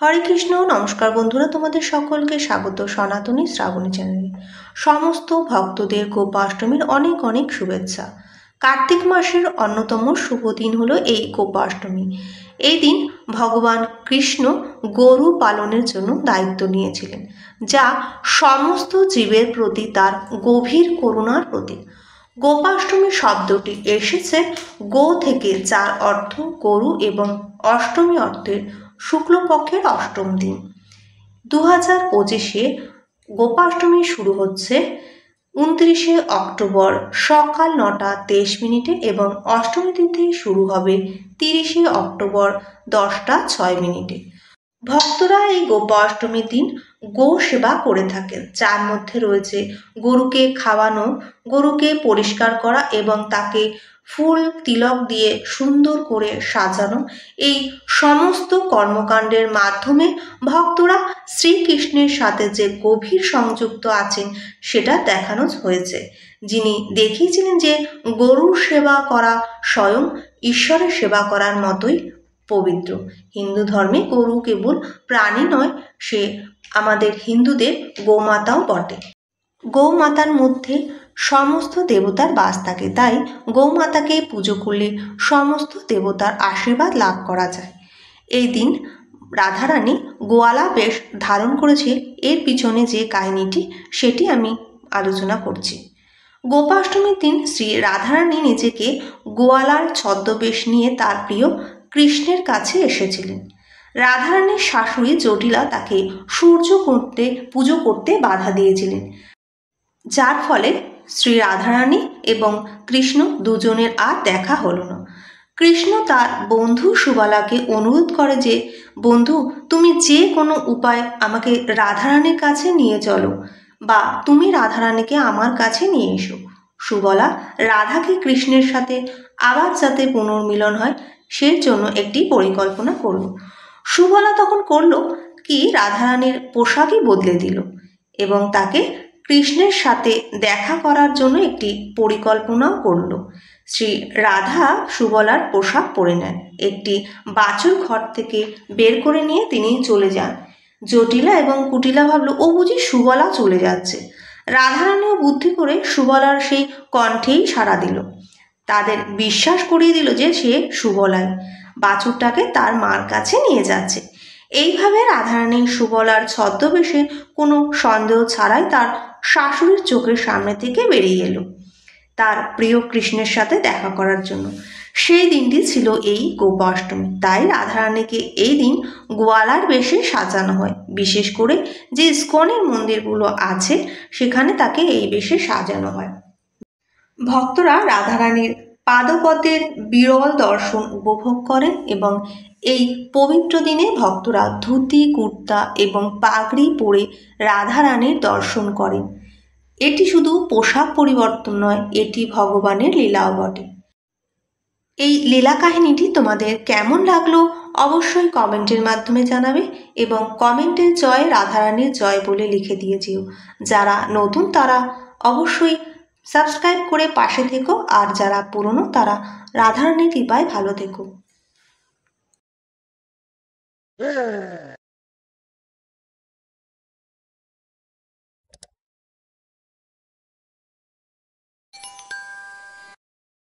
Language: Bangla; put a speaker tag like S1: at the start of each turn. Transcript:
S1: হরে কৃষ্ণ। নমস্কার বন্ধুরা, তোমাদের সকলকে স্বাগত সনাতনী শ্রাবণী চ্যানেলে। সমস্ত ভক্তদের গোপাষ্টমীর অনেক অনেক শুভেচ্ছা। কার্তিক মাসের অন্যতম শুভ দিন হলো এই গোপাষ্টমী। এই দিন ভগবান কৃষ্ণ গরু পালনের জন্য দায়িত্ব নিয়েছিলেন, যা সমস্ত জীবের প্রতি তার গভীর করুণার প্রতীক। গোপাষ্টমী শব্দটি এসেছে গো থেকে, যার অর্থ গরু, এবং অষ্টমী অর্থের শুক্লপক্ষের অষ্টম দিন। 2025-এ গোপাষ্টমী শুরু হচ্ছে 29শে অক্টোবর সকাল 9:23 এবং অষ্টমী তিথি শুরু হবে 30শে অক্টোবর 10:06। ভক্তরা এই গোপাষ্টমীর দিন গো সেবা করে থাকেন, যার মধ্যে রয়েছে গরুকে খাওয়ানো, গরুকে পরিষ্কার করা এবং তাকে ফুল তিলক দিয়ে সুন্দর করে সাজানো। এই সমস্ত কর্মকাণ্ডের মাধ্যমে ভক্তরা শ্রীকৃষ্ণের সাথে যে গভীর সংযুক্ত আছেন সেটা দেখানো হয়েছে। যিনি দেখিয়েছিলেন যে গরুর সেবা করা স্বয়ং ঈশ্বরের সেবা করার মতোই পবিত্র। হিন্দু ধর্মে গরু কেবল প্রাণী নয়, সে আমাদের হিন্দুদের গোমাতাও বটে। গৌমাতার মধ্যে সমস্ত দেবতার বাস থাকে, তাই গৌমাতাকে পুজো করলে সমস্ত দেবতার আশীর্বাদ লাভ করা যায়। এই দিন রাধারানী গোয়ালা বেশ ধারণ করেছে, এর পিছনে যে কাহিনীটি সেটি আমি আলোচনা করছি। গোপাষ্টমীর দিন শ্রী রাধারানী নিজেকে গোয়ালার ছদ্মবেশ নিয়ে তার প্রিয় কৃষ্ণের কাছে এসেছিলেন। রাধারানীর শাশুড়ি জটিলা তাকে পুজো করতে বাধা দিয়েছিলেন, যার ফলে শ্রী রাধারানী এবং কৃষ্ণ দুজনের আর দেখা হলো না। কৃষ্ণ তার বন্ধু সুবালাকে অনুরোধ করে যে, বন্ধু, তুমি যে কোনো উপায় আমাকে রাধারানীর কাছে নিয়ে চলো, বা তুমি রাধারানীকে আমার কাছে নিয়ে এসো। সুবলা রাধাকে কৃষ্ণের সাথে আবার যাতে পুনর্মিলন হয় সেই জন্য একটি পরিকল্পনা করল। সুবলা তখন করল কি, রাধারানীর পোশাকই বদলে দিল এবং তাকে কৃষ্ণের সাথে দেখা করার জন্য একটি পরিকল্পনাও করল। শ্রী রাধা সুবলার পোশাক পরে নেন, একটি বাছুর ঘর থেকে বের করে নিয়ে তিনি চলে যান। জটিলা এবং কুটিলা ভাবল ও বুঝি সুবলা চলে যাচ্ছে। রাধারানীও বুদ্ধি করে সুবলার সেই কণ্ঠেই সাড়া দিল, তাদের বিশ্বাস করিয়ে দিল যে সে সুবলাই বাছুরটাকে তার মার কাছে নিয়ে যাচ্ছে। এইভাবে রাধারানী সুবলার ছদ্মবেশে কোনো সন্দেহ ছাড়াই তার শাশুড়ির চোখের সামনে থেকে বেরিয়ে এলো তার প্রিয় কৃষ্ণের সাথে দেখা করার জন্য। সেই দিনটি ছিল এই গোপাষ্টমী, তাই রাধারানীকে এই দিন গোয়ালার বেশে সাজানো হয়। বিশেষ করে যে ইস্কনের মন্দিরগুলো আছে সেখানে তাকে এই বেশে সাজানো হয়। ভক্তরা রাধারানীর পাদপদ্মের বিরল দর্শন উপভোগ করেন এবং এই পবিত্র দিনে ভক্তরা ধুতি, কুর্তা এবং পাগড়ি পরে রাধারানীর দর্শন করেন। এটি শুধু পোশাক পরিবর্তন নয়, এটি ভগবানের লীলাও বটে। এই লীলা কাহিনীটি তোমাদের কেমন লাগলো অবশ্যই কমেন্টের মাধ্যমে জানাবে এবং কমেন্টে জয় রাধারানীর জয় বলে লিখে দিয়ে যেও। যারা নতুন তারা অবশ্যই সাবস্ক্রাইব করে পাশে থেকো, আর যারা পুরনো তারা রাধারানীর কৃপায় ভালো থেকো।